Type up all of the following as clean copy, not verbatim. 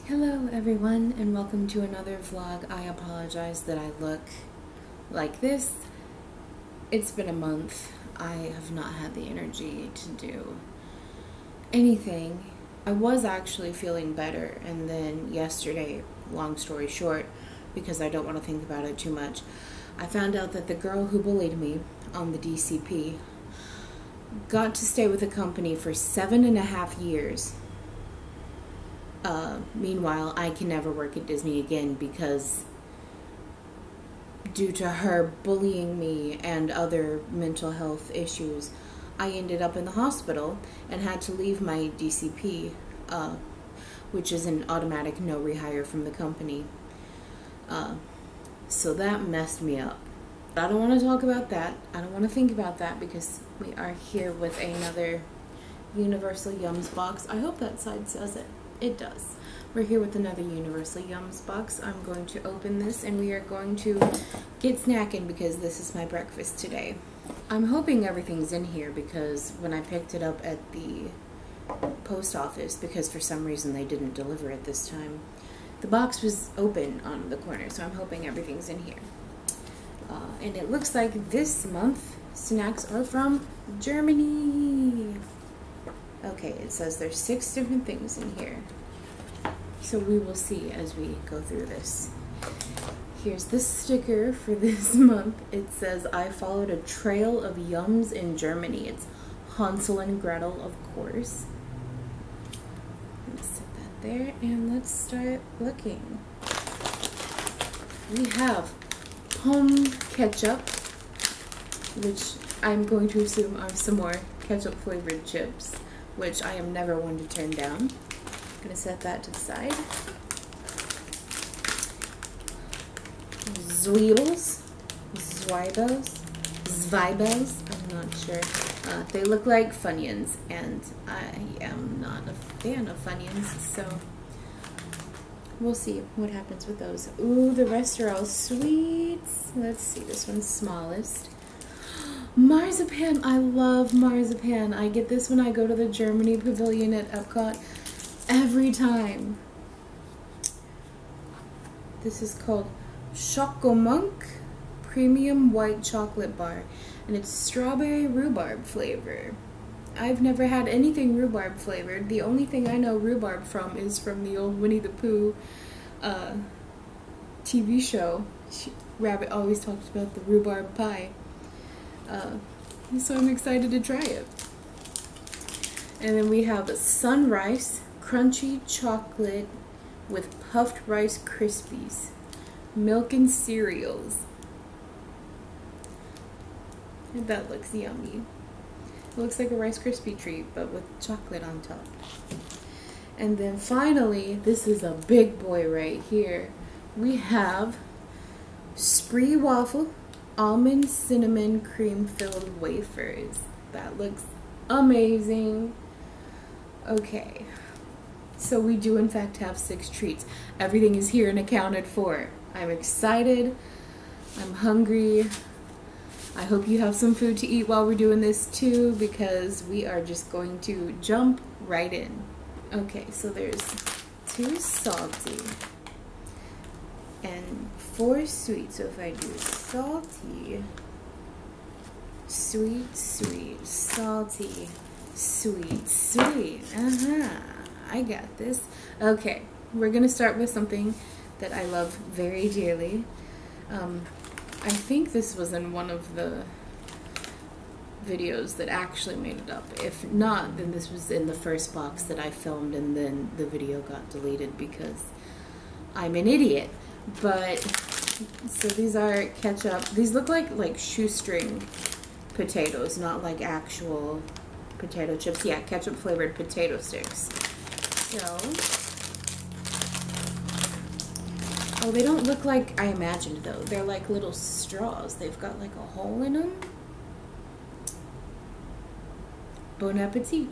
Hello everyone and welcome to another vlog. I apologize that I look like this. It's been a month. I have not had the energy to do anything. I was actually feeling better, and then yesterday, long story short, because I don't want to think about it too much, I found out that the girl who bullied me on the DCP got to stay with the company for 7.5 years. Meanwhile, I can never work at Disney again because due to her bullying me and other mental health issues, I ended up in the hospital and had to leave my DCP, which is an automatic no rehire from the company. So that messed me up. But I don't want to talk about that. I don't want to think about that because we are here with another Universal Yums box. I hope that side says it. It does. We're here with another Universal Yums box. I'm going to open this and we are going to get snacking because this is my breakfast today. I'm hoping everything's in here because when I picked it up at the post office, because for some reason they didn't deliver it this time, the box was open on the corner, so I'm hoping everything's in here. And it looks like this month snacks are from Germany. Okay, it says there's 6 different things in here. So we will see as we go through this. Here's the sticker for this month. It says, I followed a trail of yums in Germany. It's Hansel and Gretel, of course. Let's set that there and let's start looking. We have Pom ketchup, which I'm going to assume are some more ketchup flavored chips, which I am never one to turn down. I'm going to set that to the side. Zweibels, Zweibels, I'm not sure. They look like Funyuns, and I am not a fan of Funyuns, so we'll see what happens with those. Ooh, the rest are all sweets. Let's see, this one's smallest. Marzipan, I love marzipan. I get this when I go to the Germany pavilion at Epcot every time. This is called Chocomonk Premium White Chocolate Bar, and it's strawberry rhubarb flavor. I've never had anything rhubarb flavored. The only thing I know rhubarb from is from the old Winnie the Pooh TV show. Rabbit always talked about the rhubarb pie. So I'm excited to try it. And then we have Sunrise Crunchy Chocolate with Puffed Rice Krispies. Milk and cereals. That looks yummy. It looks like a Rice Krispie treat, but with chocolate on top. And then finally, this is a big boy right here. We have Spree Waffle Almond Cinnamon Cream Filled Wafers. That looks amazing. Okay, so we do in fact have 6 treats. Everything is here and accounted for. I'm excited. I'm hungry. I hope you have some food to eat while we're doing this too, because we are just going to jump right in. Okay, so there's 2 salty and 4 sweet. So if I do salty, sweet, sweet, salty, sweet, sweet. I got this. Okay, we're gonna start with something that I love very dearly. I think this was in one of the videos that actually made it up. If not, then this was in the first box that I filmed and then the video got deleted because I'm an idiot. But, so these are ketchup. These look like shoestring potatoes, not like actual potato chips. Yeah, ketchup flavored potato sticks. So, oh, they don't look like I imagined though. They're like little straws. They've got like a hole in them. Bon appetit.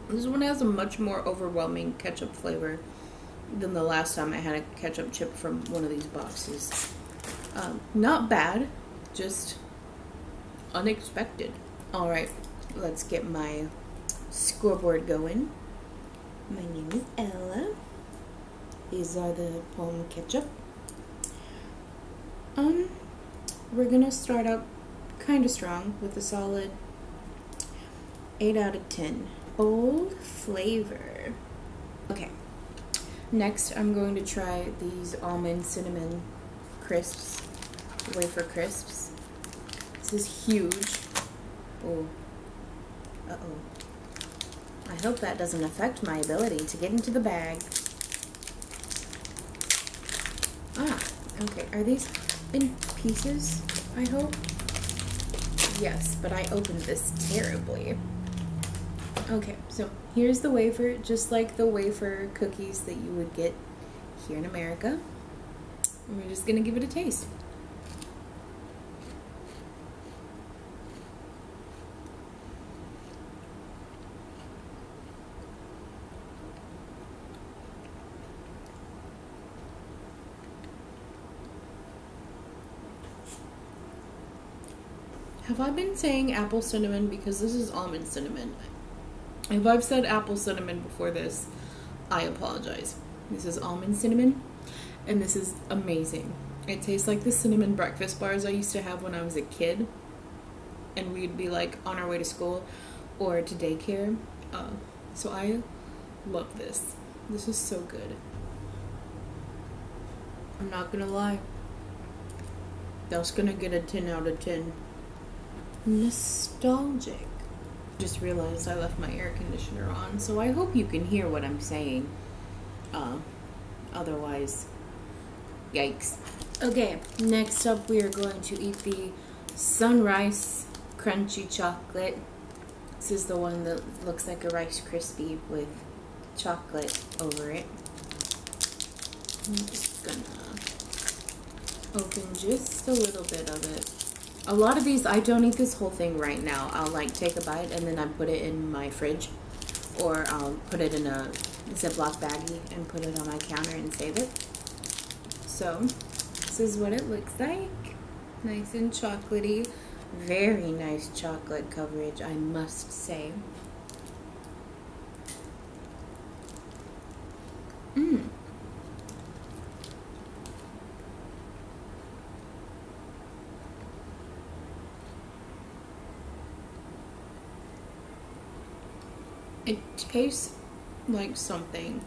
This one has a much more overwhelming ketchup flavor than the last time I had a ketchup chip from one of these boxes. Not bad, just unexpected. Alright, let's get my scoreboard going. My name is Ella. These are the Palm ketchup. We're gonna start out kind of strong with a solid 8 out of 10. Bold flavor. Okay. Next, I'm going to try these almond cinnamon crisps, wafer crisps. This is huge. Oh. Uh-oh. I hope that doesn't affect my ability to get into the bag. Ah, okay. Are these in pieces, I hope? Yes, but I opened this terribly. Okay, so here's the wafer, just like the wafer cookies that you would get here in America. And we're just gonna give it a taste. Have I been saying apple cinnamon? Because this is almond cinnamon. If I've said apple cinnamon before this, I apologize. This is almond cinnamon, and this is amazing. It tastes like the cinnamon breakfast bars I used to have when I was a kid, and we'd be like on our way to school or to daycare. So I love this. This is so good. I'm not gonna lie. That's gonna get a 10 out of 10. Nostalgic. Just realized I left my air conditioner on, so I hope you can hear what I'm saying. Otherwise, yikes. Okay, next up we are going to eat the Sunrise Crunchy Chocolate. This is the one that looks like a Rice Krispie with chocolate over it. I'm just gonna open just a little bit of it. A lot of these, I don't eat this whole thing right now. I'll like take a bite and then I put it in my fridge, or I'll put it in a Ziploc baggie and put it on my counter and save it. So this is what it looks like. Nice and chocolatey. Very nice chocolate coverage, I must say. It tastes like something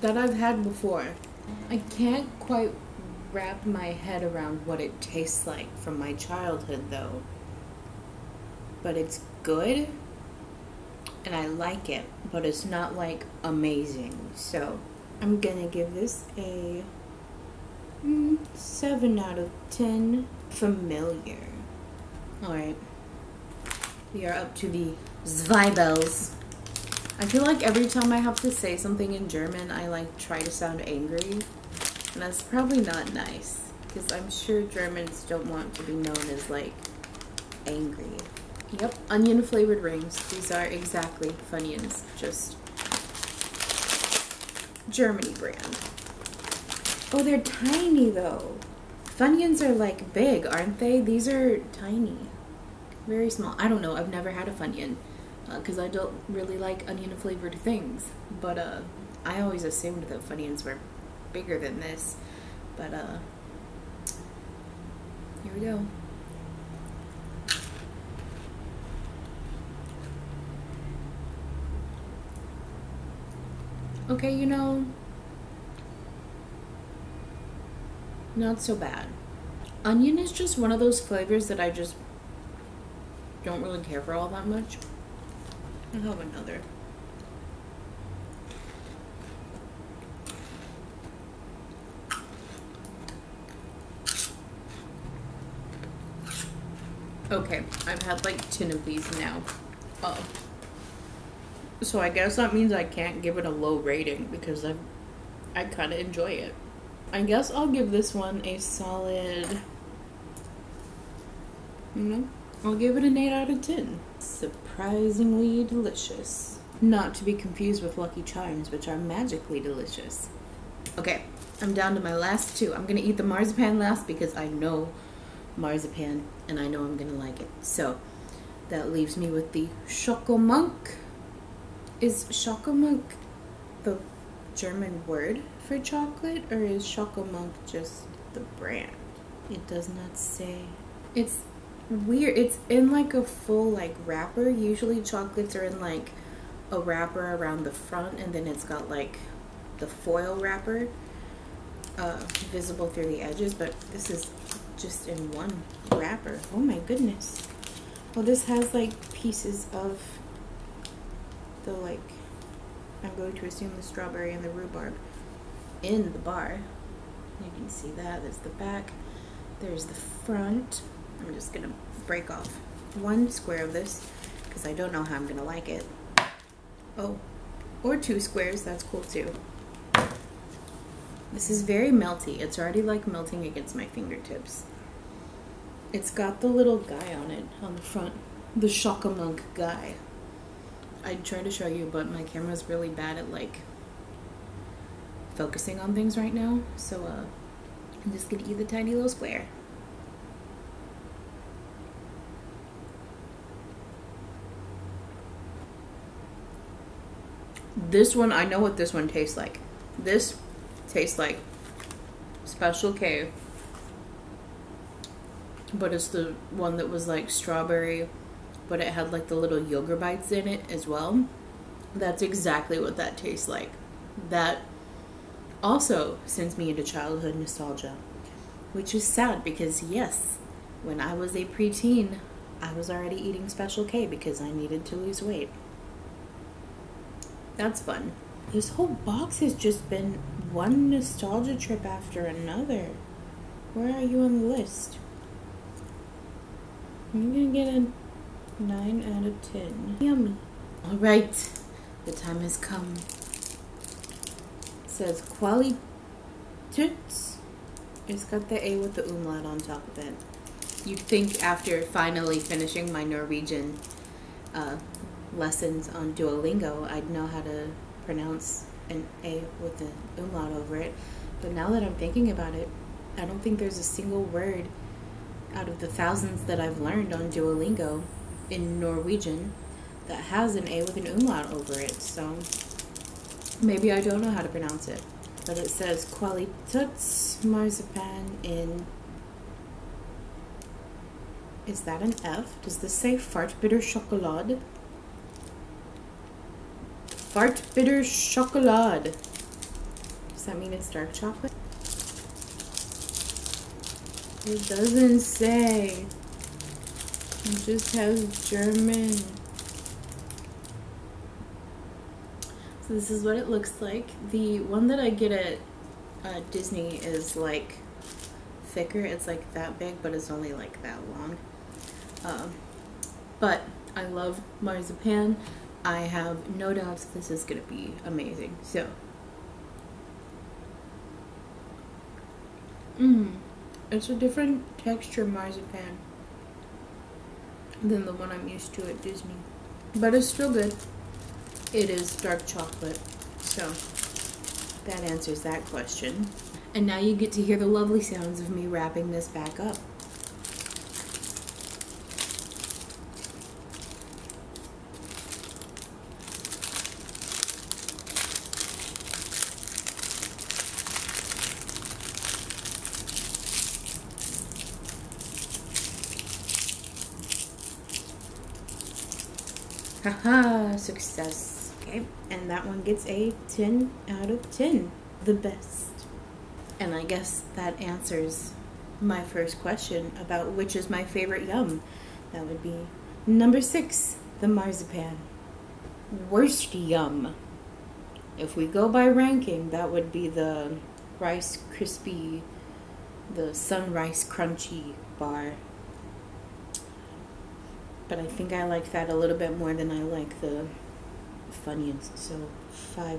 that I've had before. I can't quite wrap my head around what it tastes like from my childhood though. But it's good and I like it, but it's not like amazing. So I'm gonna give this a 7 out of 10. Familiar. Alright, we are up to the Zweibels. I feel like every time I have to say something in German, I like try to sound angry. And that's probably not nice, because I'm sure Germans don't want to be known as like angry. Yep, onion flavored rings. These are exactly Funyuns, just Germany brand. Oh, they're tiny though. Funyuns are like big, aren't they? These are tiny. Very small. I don't know. I've never had a Funyun because I don't really like onion flavored things. But I always assumed that Funyuns were bigger than this. But here we go. Okay, you know, not so bad. Onion is just one of those flavors that I just don't really care for all that much. I'll have another. Okay, I've had like 10 of these now. So I guess that means I can't give it a low rating because I kind of enjoy it. I guess I'll give this one a solid, I'll give it an 8 out of 10. Surprisingly delicious. Not to be confused with Lucky Charms, which are magically delicious. Okay, I'm down to my last two. I'm gonna eat the marzipan last because I know marzipan, and I know I'm gonna like it. So that leaves me with the Chocomonk. Is Chocomonk the German word for chocolate, or is Chocomonk just the brand? It does not say. It's weird. It's in like a full like wrapper. Usually chocolates are in like a wrapper around the front, and then it's got like the foil wrapper visible through the edges, but this is just in one wrapper. Oh my goodness. Well, this has like pieces of the like, I'm going to assume the strawberry and the rhubarb in the bar. You can see that. There's the back. There's the front. I'm just gonna break off one square of this because I don't know how I'm gonna like it. Oh, or 2 squares, that's cool too. This is very melty. It's already like melting against my fingertips. It's got the little guy on it on the front, the Chocomonk guy. I tried to show you, but my camera's really bad at like focusing on things right now. So I'm just gonna eat the tiny little square. This one, I know what this one tastes like. This tastes like Special K, but it's the one that was like strawberry, but it had like the little yogurt bites in it as well. That's exactly what that tastes like. That also sends me into childhood nostalgia, which is sad because yes, when I was a preteen, I was already eating Special K because I needed to lose weight. That's fun. This whole box has just been one nostalgia trip after another. Where are you on the list? I'm gonna get a 9 out of 10. Yummy. Alright, the time has come. It says Qualitits. It's got the A with the umlaut on top of it. You'd think after finally finishing my Norwegian lessons on Duolingo, I'd know how to pronounce an A with an umlaut over it. But now that I'm thinking about it, I don't think there's a single word out of the thousands that I've learned on Duolingo in Norwegian that has an A with an umlaut over it. So maybe I don't know how to pronounce it. But it says Qualitits marzipan in... Is that an F? Does this say Fart Bitter Chocolade? Fart Bitter Chocolade. Does that mean it's dark chocolate? It doesn't say. It just has German. So this is what it looks like. The one that I get at Disney is like thicker. It's like that big, but it's only like that long. But I love marzipan. I have no doubts this is going to be amazing. So, it's a different texture marzipan than the one I'm used to at Disney. But it's still good. It is dark chocolate. So, that answers that question. And now you get to hear the lovely sounds of me wrapping this back up. Haha, success. Okay, and that one gets a 10 out of 10. The best. And I guess that answers my first question about which is my favorite yum. That would be number 6, the marzipan. Worst yum. If we go by ranking, that would be the Rice Krispie, the Sunrise Crunchy bar. But I think I like that a little bit more than I like the Funyuns. So 5,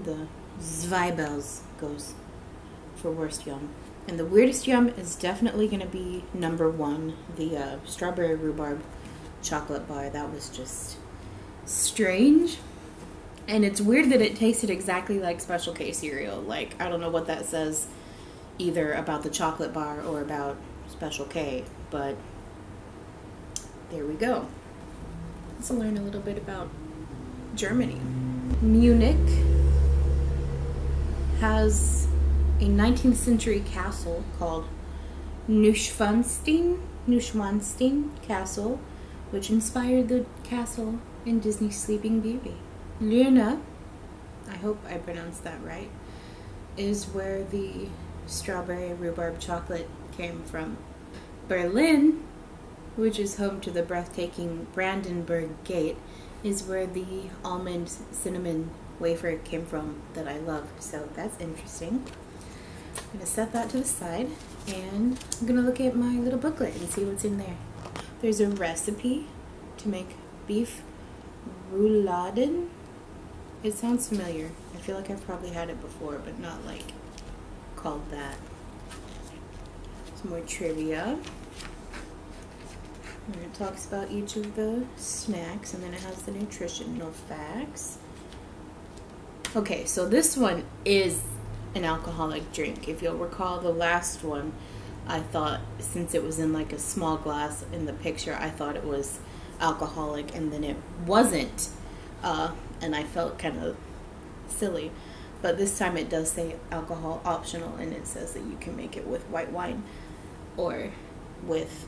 the Zweibels goes for worst yum. And the weirdest yum is definitely going to be number 1, the strawberry rhubarb chocolate bar. That was just strange. And it's weird that it tasted exactly like Special K cereal. Like, I don't know what that says either about the chocolate bar or about Special K, but there we go. Let's learn a little bit about Germany. Munich has a 19th century castle called Neuschwanstein Castle, which inspired the castle in Disney's Sleeping Beauty. Luna, I hope I pronounced that right, is where the strawberry rhubarb chocolate came from. Berlin, which is home to the breathtaking Brandenburg Gate, is where the almond cinnamon wafer came from that I love. So that's interesting. I'm going to set that to the side, and I'm going to look at my little booklet and see what's in there. There's a recipe to make beef rouladen. It sounds familiar. I feel like I've probably had it before, but not like called that. Some more trivia. And it talks about each of the snacks, and then it has the nutritional facts. Okay, so this one is an alcoholic drink. If you'll recall the last one, I thought, since it was in like a small glass in the picture, I thought it was alcoholic, and then it wasn't. And I felt kind of silly. But this time it does say alcohol optional, and it says that you can make it with white wine or with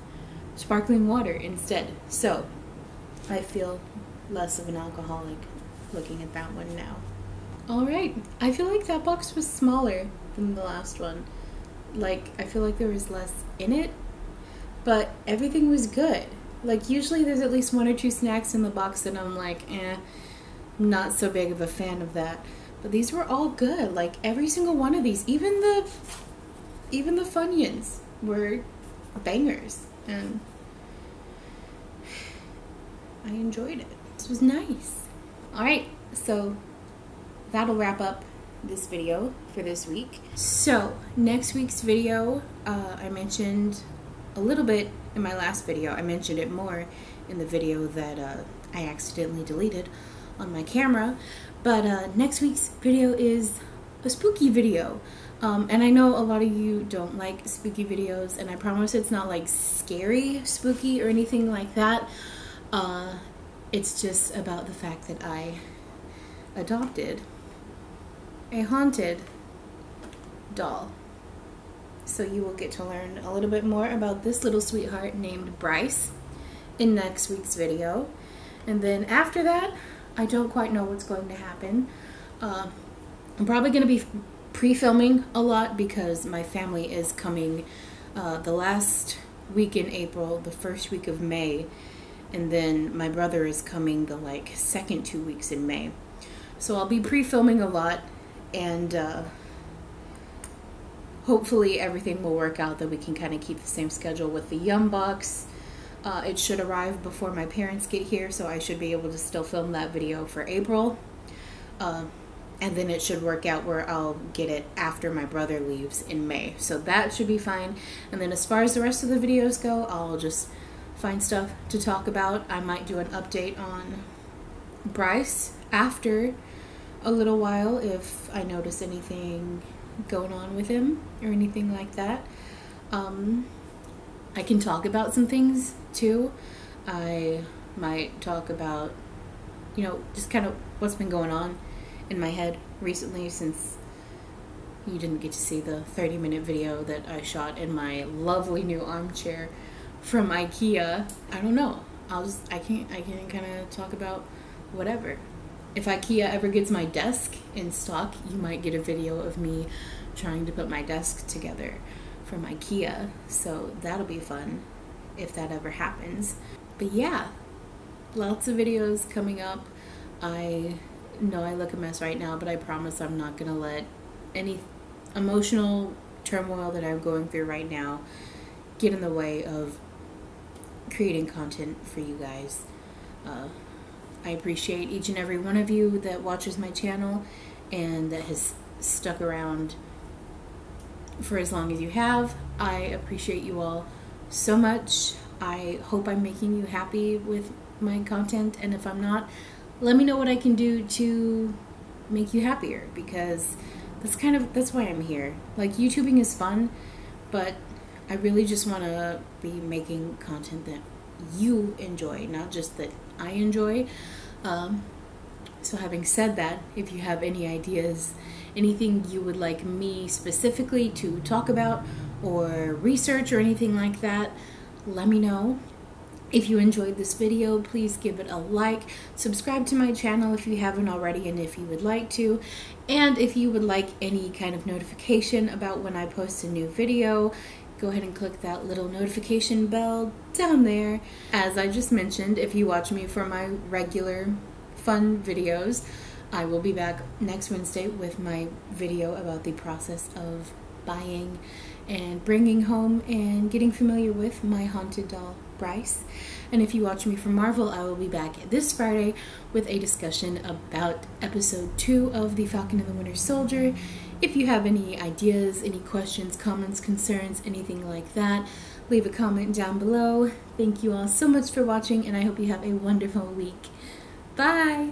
sparkling water instead. So I feel less of an alcoholic looking at that one now. Alright, I feel like that box was smaller than the last one. Like, I feel like there was less in it, but everything was good. Like, usually there's at least 1 or 2 snacks in the box that I'm like, not so big of a fan of that. But these were all good. Like, every single one of these, even the Funyuns were bangers, and I enjoyed it. This was nice. Alright, so that'll wrap up this video for this week. So next week's video, I mentioned a little bit in my last video. I mentioned it more in the video that I accidentally deleted on my camera. But next week's video is a spooky video. And I know a lot of you don't like spooky videos, and I promise it's not like scary spooky or anything like that. It's just about the fact that I adopted a haunted doll. So you will get to learn a little bit more about this little sweetheart named Bryce in next week's video. And then after that, I don't quite know what's going to happen. I'm probably going to be pre-filming a lot because my family is coming the last week in April, the first week of May, and then my brother is coming the like second 2 weeks in May. So I'll be pre-filming a lot, and hopefully everything will work out that we can kind of keep the same schedule with the Yum Box. It should arrive before my parents get here, so I should be able to still film that video for April. And then it should work out where I'll get it after my brother leaves in May. So that should be fine. And then as far as the rest of the videos go, I'll just find stuff to talk about. I might do an update on Bryce after a little while if I notice anything going on with him or anything like that. I can talk about some things too. I might talk about, you know, just kind of what's been going on in my head recently, since you didn't get to see the 30-minute video that I shot in my lovely new armchair from IKEA. I don't know. I can kind of talk about whatever. If IKEA ever gets my desk in stock, you might get a video of me trying to put my desk together from IKEA. So that'll be fun if that ever happens. But yeah, lots of videos coming up. I know I look a mess right now, but I promise I'm not gonna let any emotional turmoil that I'm going through right now get in the way of creating content for you guys. I appreciate each and every one of you that watches my channel and that has stuck around for as long as you have. I appreciate you all so much. I hope I'm making you happy with my content, and if I'm not, let me know what I can do to make you happier, because that's why I'm here. Like, YouTubing is fun, but I really just want to be making content that you enjoy, not just that I enjoy. So having said that, if you have any ideas, anything you would like me specifically to talk about or research or anything like that, let me know. If you enjoyed this video, please give it a like, subscribe to my channel if you haven't already and if you would like to, and if you would like any kind of notification about when I post a new video, go ahead and click that little notification bell down there. As I just mentioned, if you watch me for my regular fun videos, I will be back next Wednesday with my video about the process of buying and bringing home and getting familiar with my haunted doll, Bryce. And if you watch me for Marvel, I will be back this Friday with a discussion about episode 2 of The Falcon and the Winter Soldier. If you have any ideas, any questions, comments, concerns, anything like that, leave a comment down below. Thank you all so much for watching, and I hope you have a wonderful week. Bye!